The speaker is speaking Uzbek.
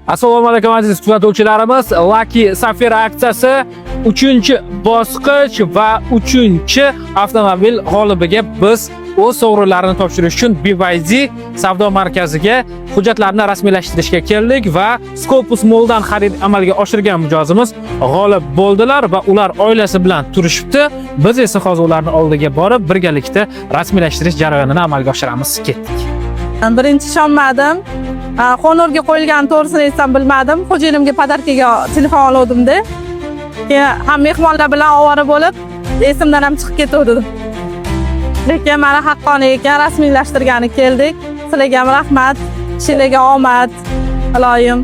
Assalomu alaykum aziz kuzatuvchilarimiz. Lucky Safira aksiyasi 3-bosqich va 3-avtomobil g'olibiga biz o'z sovrinlarini topshirish uchun BYD savdo markaziga hujjatlarni rasmiylashtirishga keldik va Scopus Mall'dan xarid amalga oshirgan mijozimiz g'olib bo'ldilar va ular oilasi bilan turishibdi. Biz esa hozir ularning oldiga borib birgalikda rasmiylashtirish jarayonini amalga oshiramiz. Ketdik. Birinchi ishonmadim. Qo'nurga qo'yilgan to'g'risini aytsam bilmadim. Xo'jayilimga podarkaga telefon olgandim-da. Keyin ham mehmonlar bilan ovora bo'lib, esimdan ham chiqib ketdi. Lekin mana haqqoniy ekan, rasmiylashtirgani keldik. Sizlarga ham rahmat, ishingizga omad, iloyim.